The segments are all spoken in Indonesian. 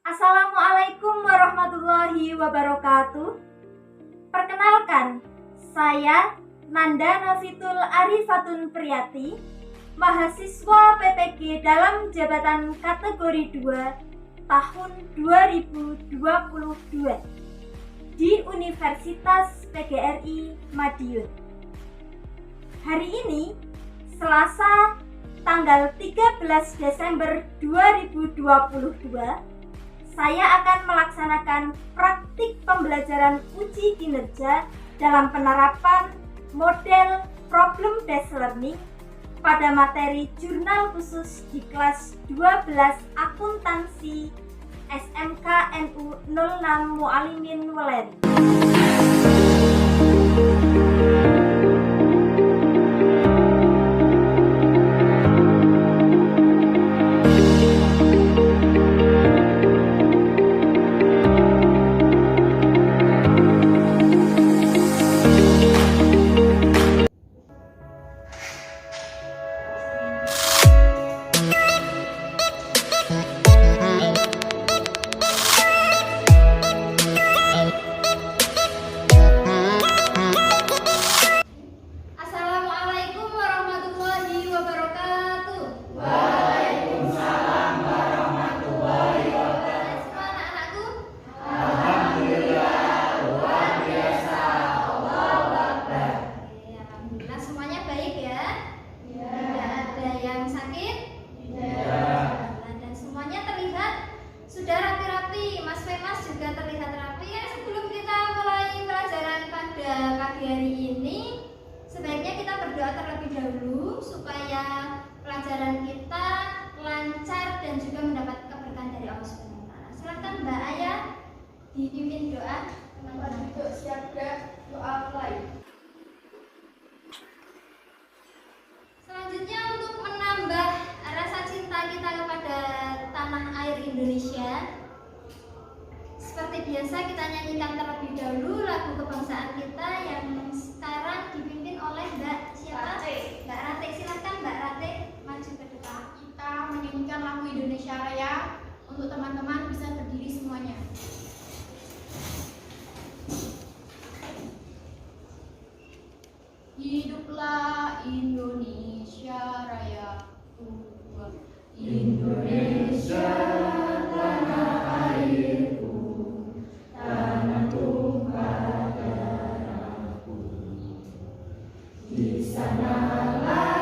Assalamualaikum warahmatullahi wabarakatuh. Perkenalkan, saya Nanda Novitul Arifatun Priyati, mahasiswa PPG dalam jabatan kategori 2 tahun 2022 di Universitas PGRI Madiun. Hari ini, Selasa, tanggal 13 Desember 2022, saya akan melaksanakan praktik pembelajaran uji kinerja dalam penerapan model problem-based learning pada materi jurnal khusus di kelas 12 akuntansi SMK NU 06 Mualimin Weleri. Hari ini sebaiknya kita berdoa terlebih dahulu supaya pelajaran kita lancar dan juga mendapat keberkahan dari Allah Subhanahu wa taala. Silakan Mbak Ayah dipimpin doa. Teman-teman duduk siap doa mulai. Selanjutnya untuk menambah rasa cinta kita kepada tanah air Indonesia, seperti biasa kita nyanyikan terlebih dahulu lagu kebangsaan kita yang sekarang dipimpin oleh Mbak siapa? Mbak Rate. Silahkan Mbak Rate maju ke depan. Kita menyanyikan lagu Indonesia Raya. Untuk teman-teman bisa berdiri semuanya. Hiduplah Indonesia Raya. Indonesia tanah airku, tanah tumpah darahku. Di sanalah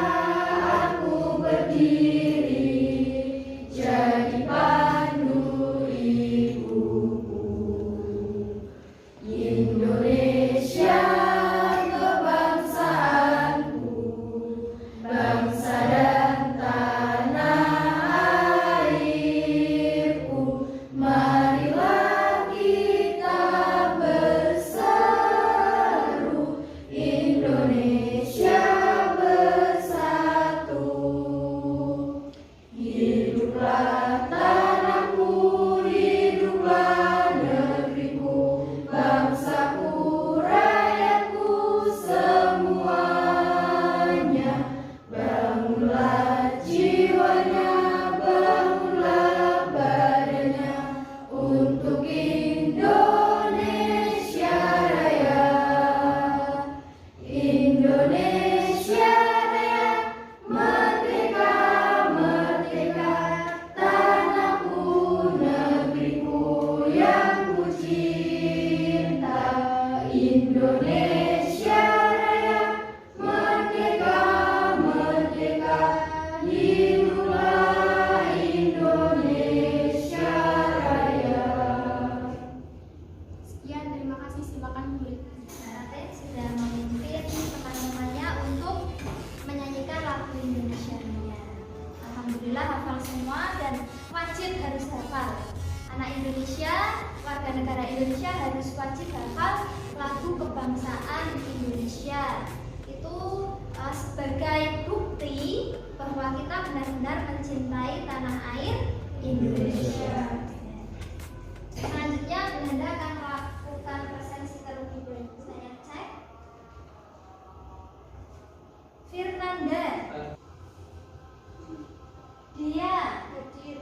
aku berdiri, jadi pandu ibuku. Indonesia kebangsaanku, bangsa dan tanah airku. Marilah kita berseru, Indonesia bersatu. Hiduplah tanahku, hiduplah negeriku, bangsaku, rakyatku semuanya. Bangunlah jiwanya, bangunlah badannya untuk Indonesia Raya. Indonesia Raya, merdeka, merdeka, tanahku, negeriku yang ku cinta. Indonesia Raya, merdeka, merdeka, hiduplah Indonesia Raya. Sekian, terima kasih. Silakan kulit. Rate sudah memimpin teman-temannya untuk menyanyikan lagu Indonesia Raya. Alhamdulillah hafal semua dan wajib harus hafal. Anak Indonesia, warga negara Indonesia harus wajib hafal lagu kebangsaan Indonesia. Itu sebagai bukti bahwa kita benar-benar mencintai tanah air Indonesia. Selanjutnya Belanda akan melakukan presensi terlebih dahulu. Saya cek. Firnanda, dia hadir.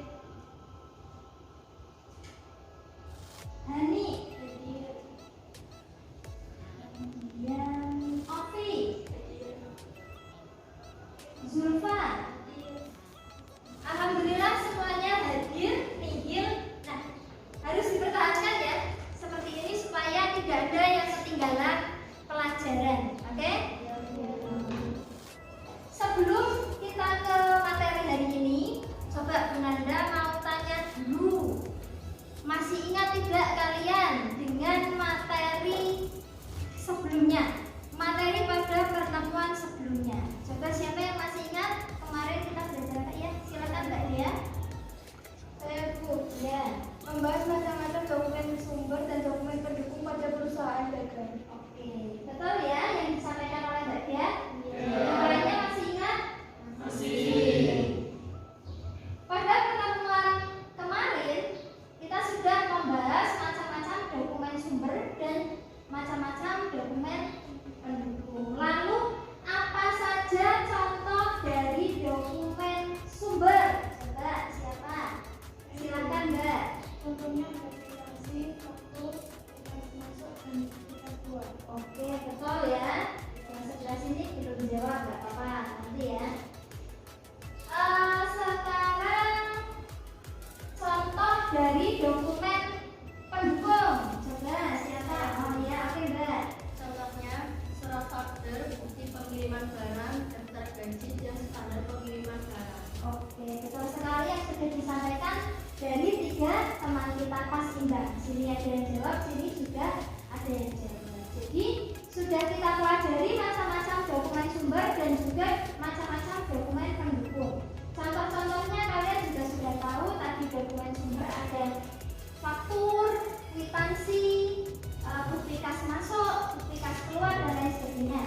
Ya. Membahas macam-macam dokumen sumber dan dokumen pendukung pada perusahaan dagang. Oke, betul ya yang disampaikan oleh Mbak Dia? Lainnya masih ingat? Masih. Pada pertemuan kemarin kita sudah membahas macam-macam dokumen sumber dan macam-macam dokumen pendukung. Lalu apa saja contoh dari dokumen sumber? Coba siapa? Silakan Mbak. Contohnya aplikasi, faktur, aplikasi masuk, dan aplikasi keluar. Oke, betul ya. Yang sebelah sini belum dijawab, nggak apa-apa, nanti ya. Sekarang contoh dari dokumen pendukung. Coba siapa? Oh ya, oke Mbak. Contohnya surat order, bukti pengiriman barang, daftar gaji, dan standar pengiriman barang. Oke, betul sekali yang sudah disampaikan dari 3 teman kita pas imbang. Sini ada yang jawab, sini juga ada yang jawab. Jadi sudah kita pelajari macam-macam dokumen sumber dan juga macam-macam dokumen pendukung. Contoh-contohnya kalian juga sudah tahu tadi dokumen sumber ada faktur, kwitansi, bukti kas masuk, bukti kas keluar dan lain sebagainya.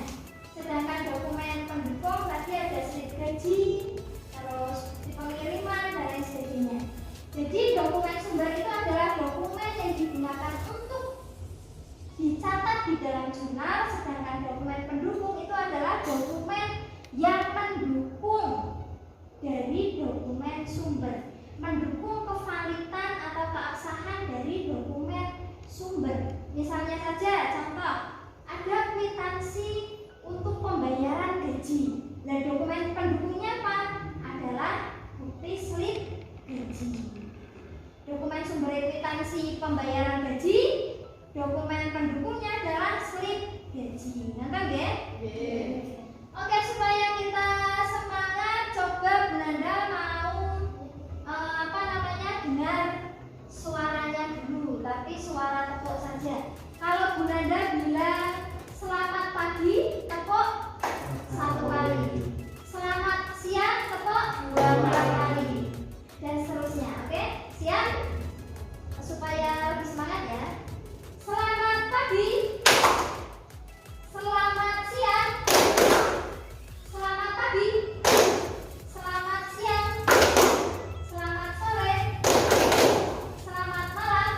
Sedangkan dokumen pendukung tadi ada slip gaji, terus bukti pengiriman dan lain sebagainya. Jadi dokumen sumber itu adalah dokumen yang digunakan untuk dicatat di dalam jurnal, sedangkan dokumen pendukung itu adalah dokumen yang mendukung dari dokumen sumber, mendukung kevalidan atau keabsahan dari dokumen sumber. Misalnya saja contoh, ada kwitansi untuk pembayaran gaji. Nah, dokumen pendukungnya apa? Adalah bukti slip gaji. Dokumen sumber kwitansi pembayaran gaji, dokumen pendukungnya adalah slip gaji. Nangkep ya? Oke, supaya kita semangat, coba Bu Nanda mau dengar suaranya dulu, tapi suara tepuk saja. Kalau Bu Nanda bilang selamat pagi, tepuk 1 kali. Selamat siang, tepuk 2 kali. Dan seterusnya, oke? Siap? Supaya lebih semangat ya. Selamat pagi. Selamat siang. Selamat pagi. Selamat siang. Selamat sore. Selamat malam.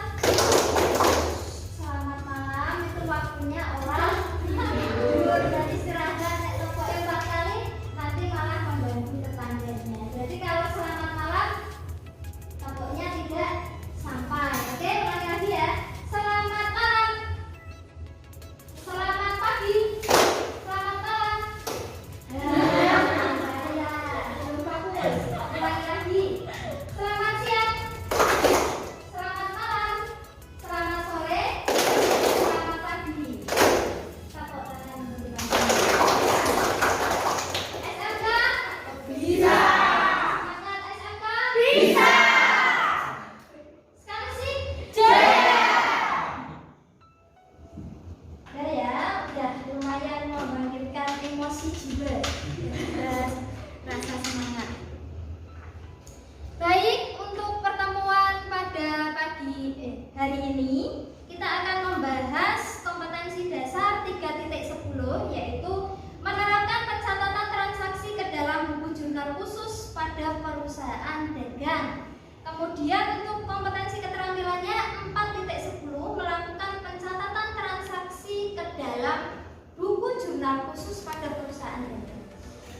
Selamat malam itu waktunya orang tidur dan istirahat. Nek tepuknya 4 kali nanti malah mengganggu tetangganya. Jadi kalau selamat malam tepuknya tidak sampai. Oke, ulangi lagi ya. Selamat malam. Selamat pagi. Selamat malam. Ya, belum bagus. Ulangi lagi. Selamat siang. Selamat malam. Selamat sore. Selamat pagi. Tepuk tangan dulu. SMK? Bisa. Semangat SMK? Bisa. Sekali sih. Ya, lumayan membangkitkan emosi jiwa dan rasa semangat. Baik, untuk pertemuan pada hari ini kita akan membahas kompetensi dasar 3.10, yaitu menerapkan pencatatan transaksi ke dalam buku jurnal khusus pada perusahaan dagang. Kemudian untuk kompetensi keterampilannya 4.10, melakukan pencatatan transaksi ke dalam buku jurnal khusus pada perusahaan dagang.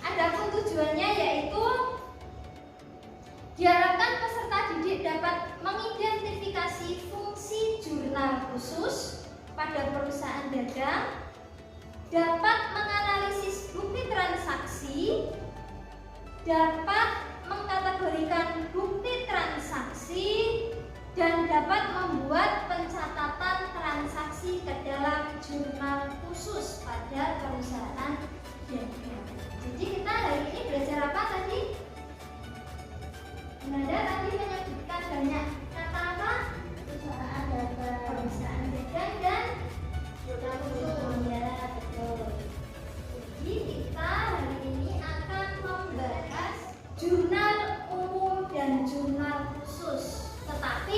Adapun tujuannya yaitu diharapkan peserta didik dapat mengidentifikasi fungsi jurnal khusus pada perusahaan dagang, dapat menganalisis bukti transaksi, dapat mengkategorikan bukti transaksi, dan dapat membuat pencatatan transaksi ke dalam jurnal khusus pada perusahaan dagang. Jadi kita hari ini belajar apa tadi? Nanda tadi menyebutkan banyak kata apa? Perusahaan dagang dan jurnal khusus. Ya, betul. Jadi kita hari ini akan membahas jurnal umum dan jurnal khusus. Tetapi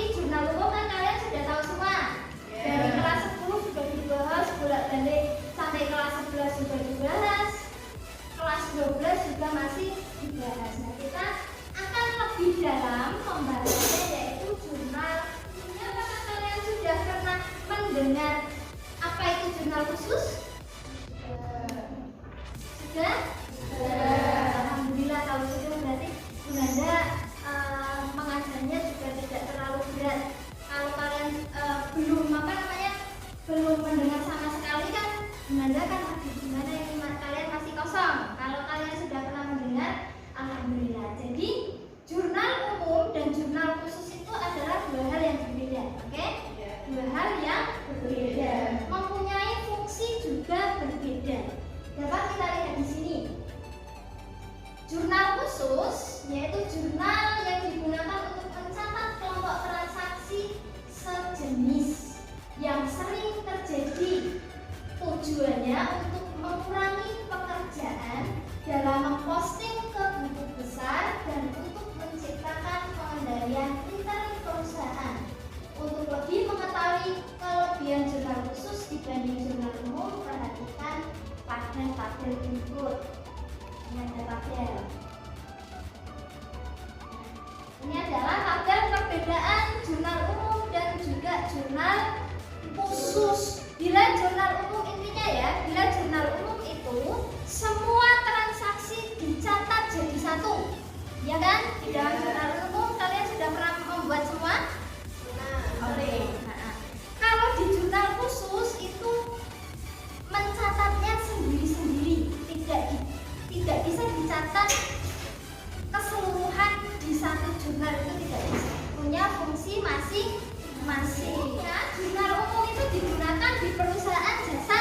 institusi masing-masing. Ya, jurnal umum itu digunakan di perusahaan jasa,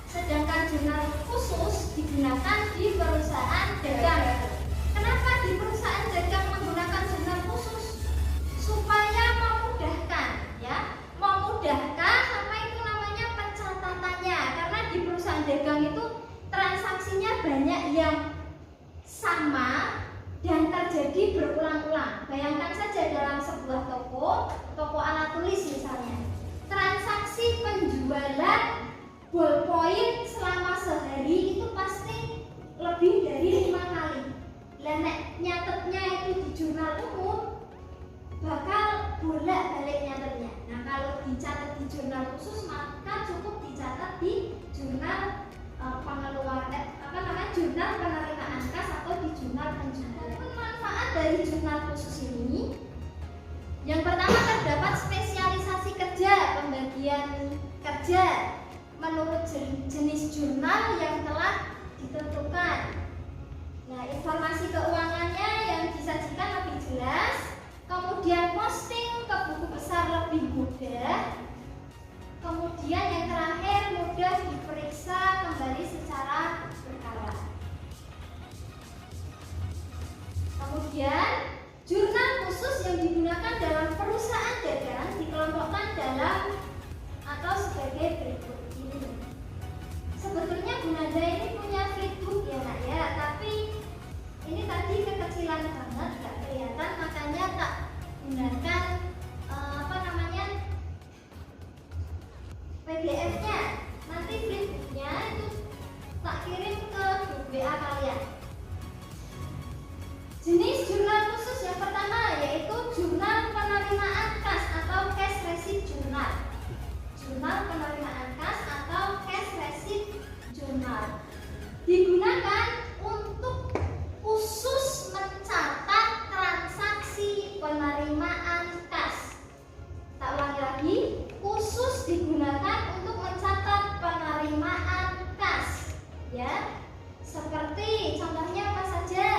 sedangkan jurnal khusus digunakan di perusahaan dagang. Kenapa di perusahaan dagang menggunakan jurnal khusus? Supaya memudahkan, ya, memudahkan apa itu namanya pencatatannya. Karena di perusahaan dagang itu transaksinya banyak yang sama dan terjadi berulang-ulang. Bayangkan saja dalam sebuah toko alat tulis misalnya, transaksi penjualan ballpoint selama sehari itu pasti lebih dari 5 kali. Nek nyatetnya itu di jurnal umum bakal bolak-balik nyatetnya. Nah, kalau dicatat di jurnal khusus maka cukup dicatat di jurnal jurnal penerimaan kas atau di jurnal penjualan. Manfaat dari jurnal khusus ini, yang pertama terdapat spesialisasi kerja, pembagian kerja menurut jenis jurnal yang telah ditentukan. Nah, informasi keuangannya yang disajikan lebih jelas, kemudian posting ke buku besar lebih mudah, kemudian yang terakhir mudah diperiksa kembali secara berkala. Kemudian jurnal khusus yang digunakan dalam perusahaan dagang dikelompokkan dalam atau sebagai berikut ini. Sebetulnya Bu Nada ini punya flipbook ya nak ya, tapi ini tadi kekecilan banget gak kelihatan, makanya tak gunakan PDF-nya. Nanti flipbooknya itu tak kirim ke grup WA kalian. Jenis jurnal khusus yang pertama yaitu jurnal penerimaan kas atau cash receipt journal. Jurnal penerimaan kas atau cash receipt journal digunakan untuk khusus mencatat transaksi penerimaan kas. Tak ulangi lagi, khusus digunakan untuk mencatat penerimaan kas. Ya, seperti contohnya apa saja?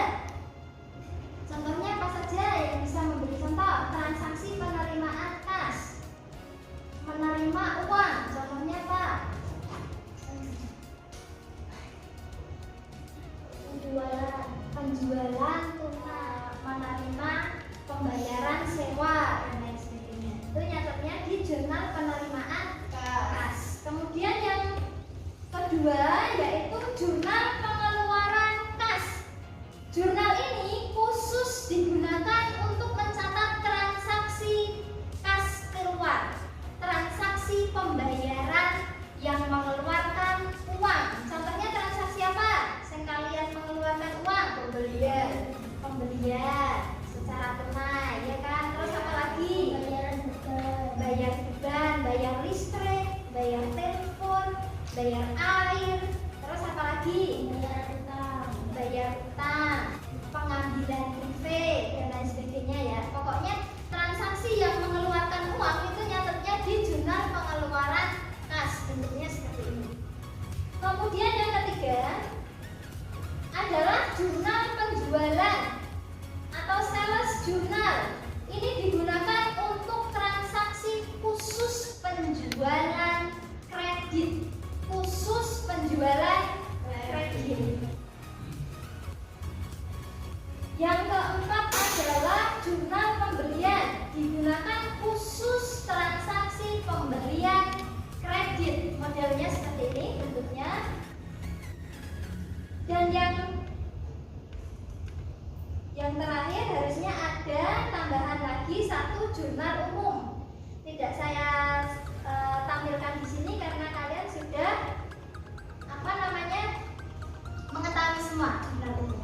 Contohnya apa saja yang bisa memberi contoh? Transaksi penerimaan kas, menerima uang, contohnya apa? Penjualan tunai, menerima pembayaran sewa dan lain sebagainya. Itu nyatetnya di jurnal penerimaan kas. Kemudian yang kedua yaitu jurnal pengeluaran kas. Jurnal ini khusus digunakan untuk mencatat transaksi kas keluar, transaksi pembayaran yang mengeluarkan uang. Contohnya transaksi apa? Yang kalian mengeluarkan uang, pembelian secara tunai, ya kan? Terus apa lagi? Bayar beban, bayar listrik, bayar telepon, bayar air. Terus apa lagi? Bayar utang, pengambilan privat dan lain sebagainya ya. Pokoknya transaksi yang mengeluarkan uang itu nyatetnya di jurnal pengeluaran kas, bentuknya seperti ini. Kemudian yang ketiga adalah jurnal penjualan atau sales journal. Ini digunakan untuk transaksi khusus penjualan kredit. Khusus penjualan kredit. Yang keempat adalah jurnal pembelian, digunakan khusus transaksi pembelian kredit. Modelnya seperti ini bentuknya. Dan yang terakhir harusnya ada tambahan lagi satu jurnal umum. Tidak saya tampilkan di sini karena kalian sudah mengetahui semua jurnal umum.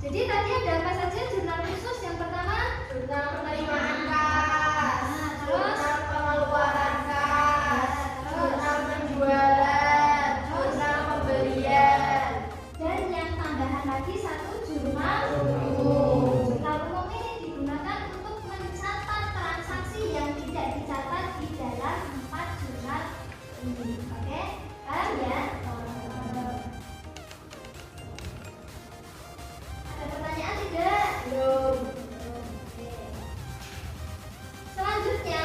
Jadi tadi ada apa saja jurnal khusus? Yang pertama jurnal penerimaan kas, terus pengeluaran kas, jurnal penjualan, jurnal pembelian, dan yang tambahan lagi satu jurnal umum. Jurnal umum ini digunakan untuk mencatat transaksi yang tidak dicatat di dalam 4 jurnal ini. Oke, paham ya? Ada pertanyaan tidak? Belum. Selanjutnya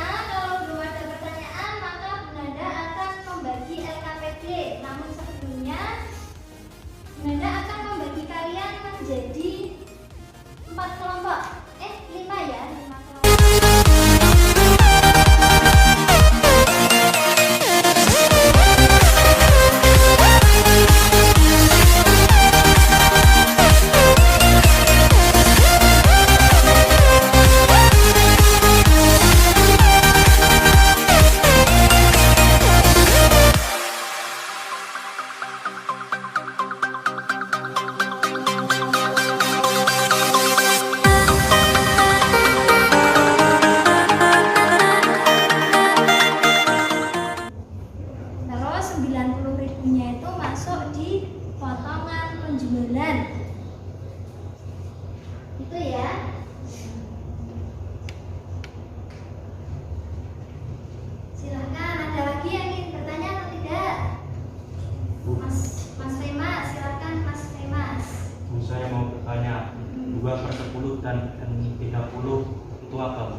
itu apa, Bu?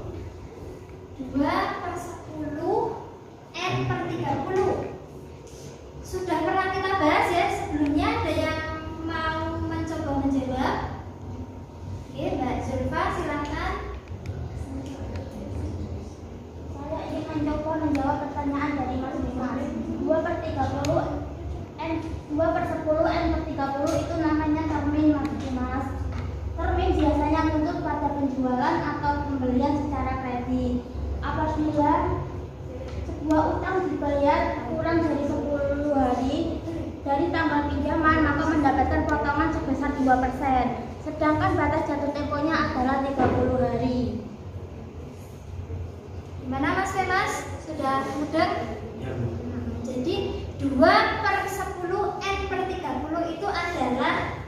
2/10 N/30. Sudah pernah kita bahas ya sebelumnya. Ada yang mau mencoba menjawab? Oke, Mbak Zulfa silakan. Saya ingin mencoba menjawab pertanyaan dari Mas Dimas. 2/30 2/10 N/30 itu namanya termin, Mas Dimas. Termin biasanya menuntut pada penjualan atau pembelian secara kredit. Apabila sebuah utang dibayar kurang dari 10 hari dari tanggal pinjaman, maka mendapatkan potongan sebesar 2%. Sedangkan batas jatuh temponya adalah 30 hari. Gimana Mas Femas? Sudah mudah? Ya, Bu. Jadi 2/10 N/30 itu adalah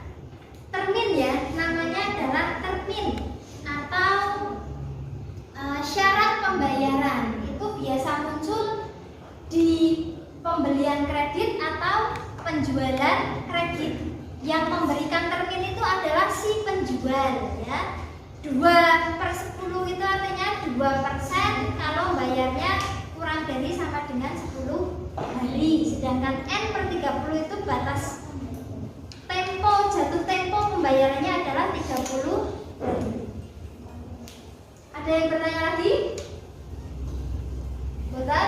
termin ya. Namanya adalah termin atau syarat pembayaran. Itu biasa muncul di pembelian kredit atau penjualan kredit. Yang memberikan termin itu adalah si penjual ya. 2/10 itu artinya 2% kalau bayarnya kurang dari sama dengan 10 hari. Sedangkan N/30 itu batas jatuh tempo pembayarannya adalah 30 hari. Ada yang bertanya lagi? Betul?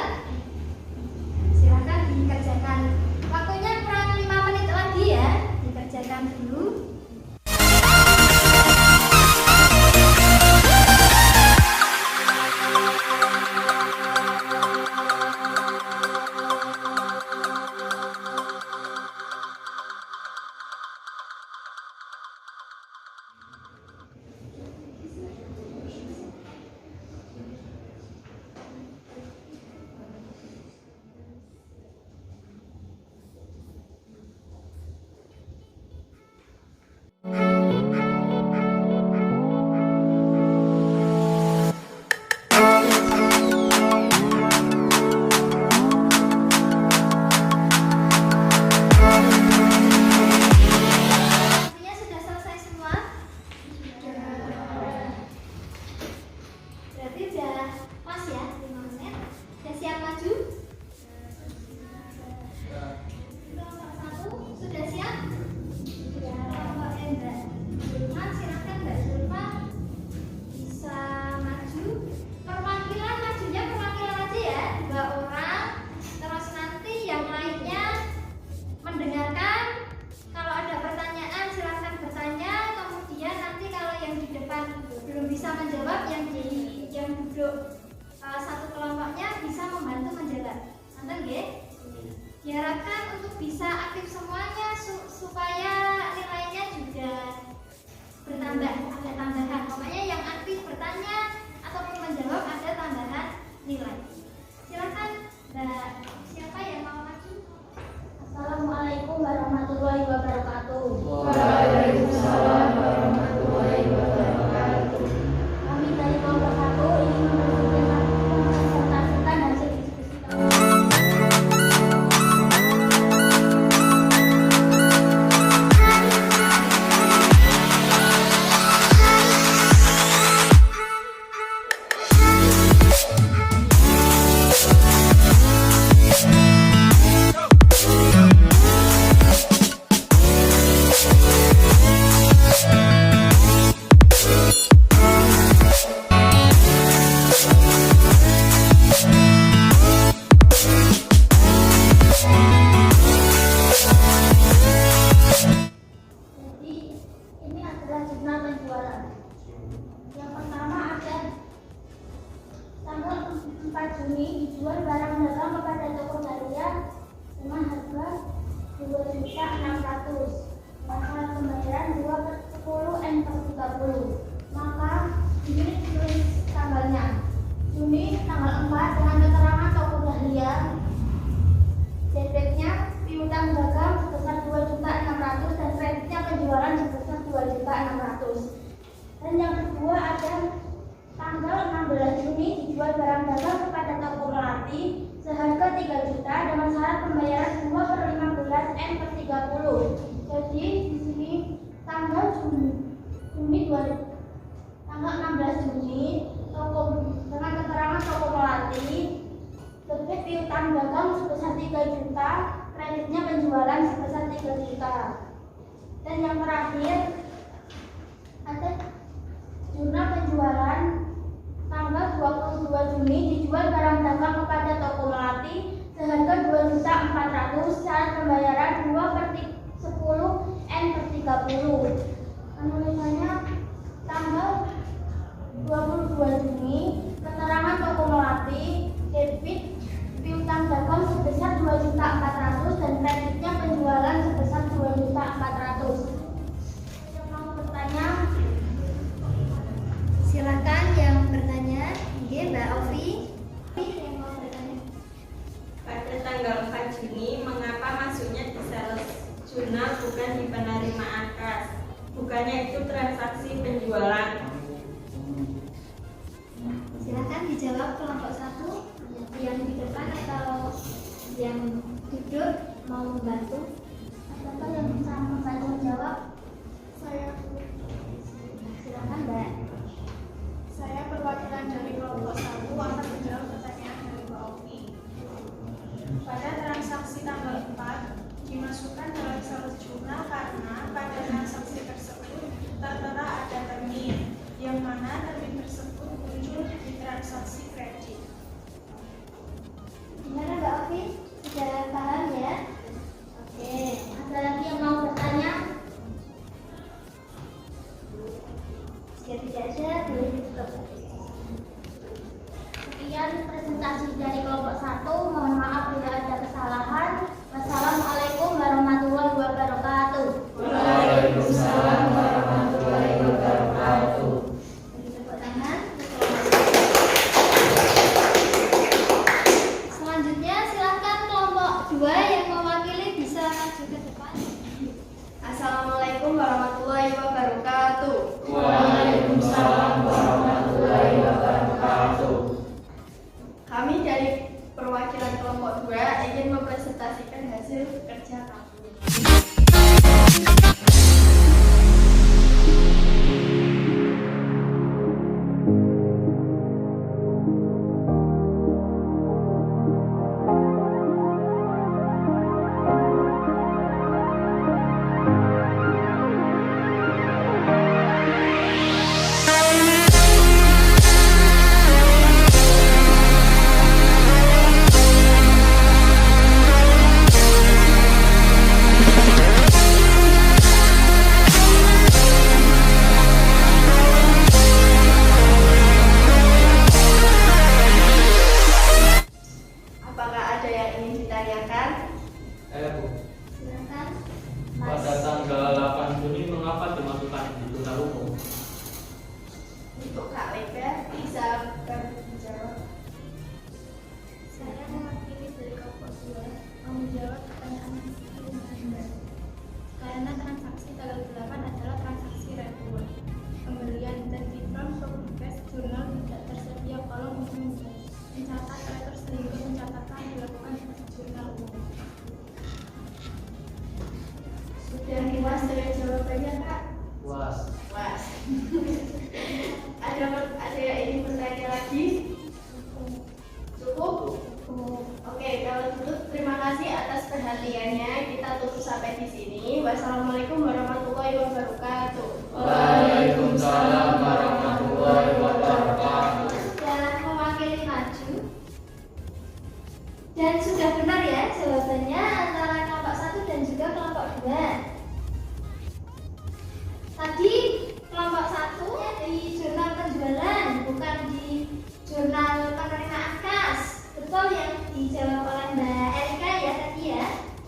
Silakan dikerjakan. Waktunya kurang 5 menit lagi ya. Dikerjakan dulu. Artinya sudah selesai semua? Berarti udah pas ya 5 menit. Sudah siap maju? Kelompok 1 sudah siap? Kelompok Mbak Zulfa, silakan Mbak Zulfa bisa maju. Perwakilan majunya perwakilan aja ya, 2 orang. Terus nanti yang lainnya mendengarkan. Kalau ada pertanyaan silakan bertanya. Kemudian nanti kalau yang di depan belum bisa menjawab, yang duduk satu kelompoknya bisa membantu menjawab. Nanti nggih? Diharapkan untuk bisa aktif semuanya supaya nilainya juga bertambah, ada tambahan. Pokoknya yang aktif bertanya ataupun menjawab ada tambahan nilai. Silakan Mbak, siapa yang mau maju? Assalamualaikum warahmatullahi wabarakatuh. Waalaikumsalam warahmatullahi wabarakatuh. Kami dari kelompok 1 ingin mempresentasikan hasil diskusi kami. Jadi ini adalah jurnal penjualan. Yang pertama ada tanggal 4 Juni dijual barang dagang kepada toko Daria dengan harga 2.600.000. Masalah pembayaran 2/10 N/30. Maka ini tulis tanggalnya. Juni tanggal 4 dengan keterangan toko Daria. Debitnya piutang dagang sebesar 2.600.000 dan kreditnya penjualan sebesar 2.600.000. Dan yang kedua ada tanggal 16 Juni dijual barang dagang kepada toko Melati seharga 3 juta dengan syarat pembayaran 2/15 N/30. Jadi di sini tanggal Juni tanggal 16 Juni dengan keterangan toko Melati terbit piutang dagang sebesar 3 juta, kreditnya penjualan sebesar 3 juta. Dan yang terakhir ada jurnal penjualan tanggal 22 Juni dijual barang dagang kepada toko Melati seharga 2.400.000, syarat pembayaran 2/10 N/30. Penulisannya tanggal 22 Juni, keterangan toko Melati debit piutang dagang sebesar 2.400.000 dan kreditnya penjualan sebesar 2.400.000. Yang mau bertanya? Silakan yang bertanya. Oke, Mbak Ovi. Yang mau bertanya. Pada tanggal 4 Juni, mengapa masuknya di sales jurnal bukan di penerimaan kas? Bukannya itu transaksi penjualan? Silakan dijawab kelompok 1 yang di depan atau yang duduk mau membantu. Siapa yang bisa membantu menjawab? Saya Silakan, Mbak. perwakilan dari kelompok 1 akan menjawab pertanyaan dari Mbak Ovi. Pada transaksi tanggal 4 dimasukkan dalam sales jurnal karena pada transaksi tersebut tertera ada termin, yang mana termin tersebut muncul di transaksi kredit. Gimana Mbak Ovi? Sudah paham ya? Oke. Ada lagi yang mau bertanya? Jika tidak ada, boleh ditutup. Sekian presentasi dari kelompok 1. Mohon maaf bila ada kesalahan. Wassalamualaikum warahmatullahi wabarakatuh. Waalaikumsalam warahmatullahi wabarakatuh. Beri tepuk tangan. Selanjutnya silakan kelompok 2 yang mewakili bisa maju ke depan. Assalamualaikum warahmatullahi wabarakatuh. Waalaikumsalam warahmatullahi wabarakatuh. Kami dari perwakilan kelompok 2 ingin mempresentasikan hasil kerja kami. Apakah ada yang ingin ditanyakan? Bu, Silakan. pada tanggal 8 Juni mengapa dimasukkan di jurnal umum? Untuk Kak Lega bisa berjawab. Saya mewakili dari kelompok 2 mau menjawab pertanyaan Anda. Karena transaksi tanggal 8 adalah transaksi reguler. Pembelian dan diplom progres jurnal tidak tersedia kolom untuk mencatat rekor sehingga pencatatan dilakukan di jurnal umum. Sudah puas dengan jawabannya, Kak? Was. Puas. Ada yang ingin bertanya lagi? Cukup? Oke, kalau gitu terima kasih atas perhatiannya. Kita tutup sampai di sini. Wassalamualaikum warahmatullahi wabarakatuh. Waalaikumsalam warahmatullahi wabarakatuh. Sudah mewakili maju. Dan sudah benar ya jawabannya antara kelompok 1 dan juga kelompok 2. Tadi kelompok 1 di jurnal penjualan, bukan di jurnal penerimaan kas. Betul yang dijawab oleh Mbak Erika ya tadi ya.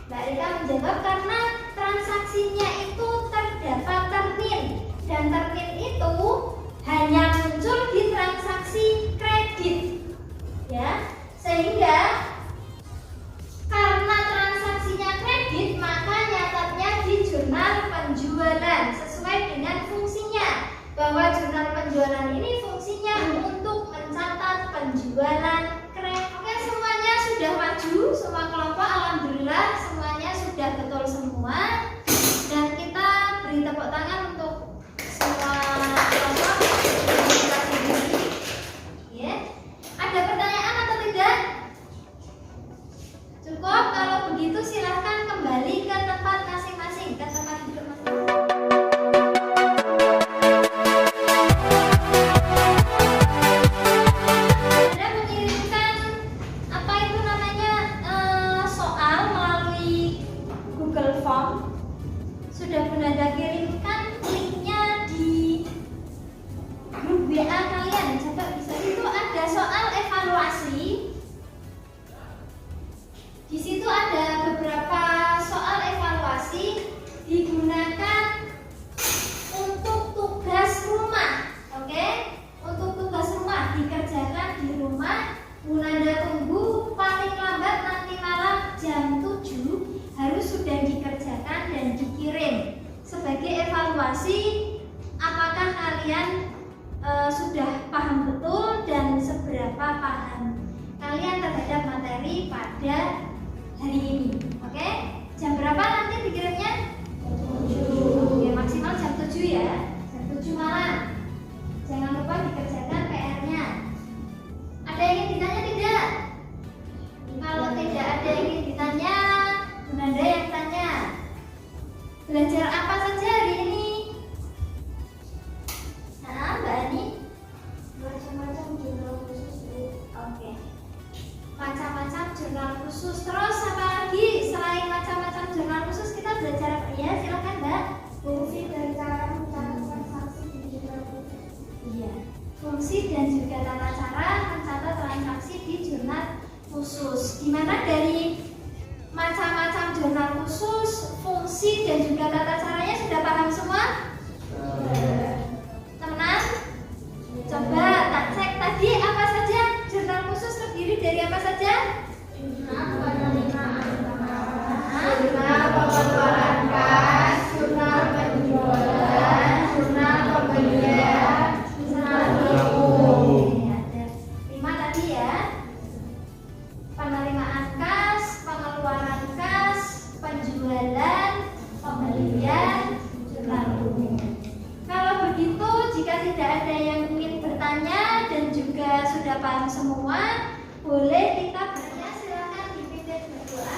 Mbak Erika menjawab karena transaksinya itu terdapat termin, dan termin itu hanya muncul di transaksi kredit, ya. Sehingga karena transaksinya kredit, maka nyatatnya di jurnal penjualan sesuai dengan evaluasi apakah kalian sudah paham betul dan seberapa paham kalian terhadap materi pada hari ini. Oke? Jam berapa nanti dikirimnya? 7. Oke, maksimal jam 7 ya. Jam 7 malam. Jangan lupa dikerjakan PR-nya. Ada yang ingin ditanya tidak? Kalau tidak ada yang ingin ditanya, Bunda yang tanya. Belajar apa saja hari ini? Nah, Mbak Ani? Macam-macam jurnal khusus. Oke. Macam-macam jurnal khusus. Terus apa lagi selain macam-macam jurnal khusus kita belajar apa ya? Silakan Mbak. Fungsi dan cara mencatat transaksi di jurnal khusus. Iya. Fungsi dan juga tata cara mencatat transaksi di jurnal khusus. Gimana dari macam-macam jurnal khusus, fungsi dan juga tata caranya sudah paham semua? Teman? Coba tak cek tadi apa saja jurnal khusus terdiri dari apa saja? Jurnal penerimaan Jurnal pengeluaran kas, jurnal penjualan, jurnal pembelian, jurnal umum. Ada 5 tadi ya. Penerimaan kas, pengeluaran kas, penjualan, pembelian, jurnal umum. Kalau begitu, jika tidak ada yang ingin bertanya dan juga sudah paham semua, boleh kita bertanya. Silakan dipimpin berdoa.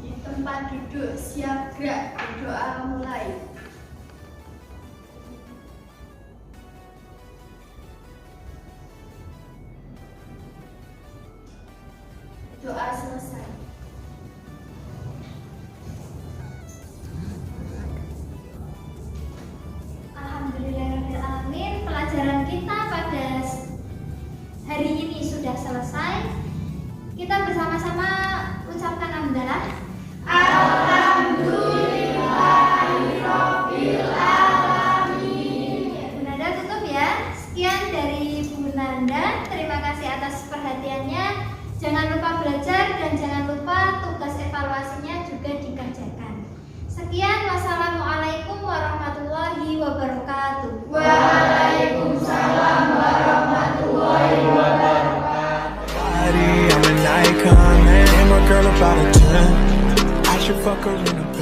Di tempat duduk siap gerak, berdoa mulai. Doa selesai. Alhamdulillahirrahmanirrahim. Pelajaran kita pada hari ini sudah selesai. Kita bersama-sama ucapkan hamdalah. Alhamdulillahirrahmanirrahim. Bu Nanda tutup ya. Sekian dari Bu Nanda. Terima kasih atas perhatiannya. Jangan lupa belajar dan jangan lupa tugas evaluasinya juga dikerjakan. Sekian, wassalamualaikum warahmatullahi wabarakatuh. Waalaikumsalam warahmatullahi wabarakatuh. I'm an icon, man. I'm a girl about a 10. I should fuck her in a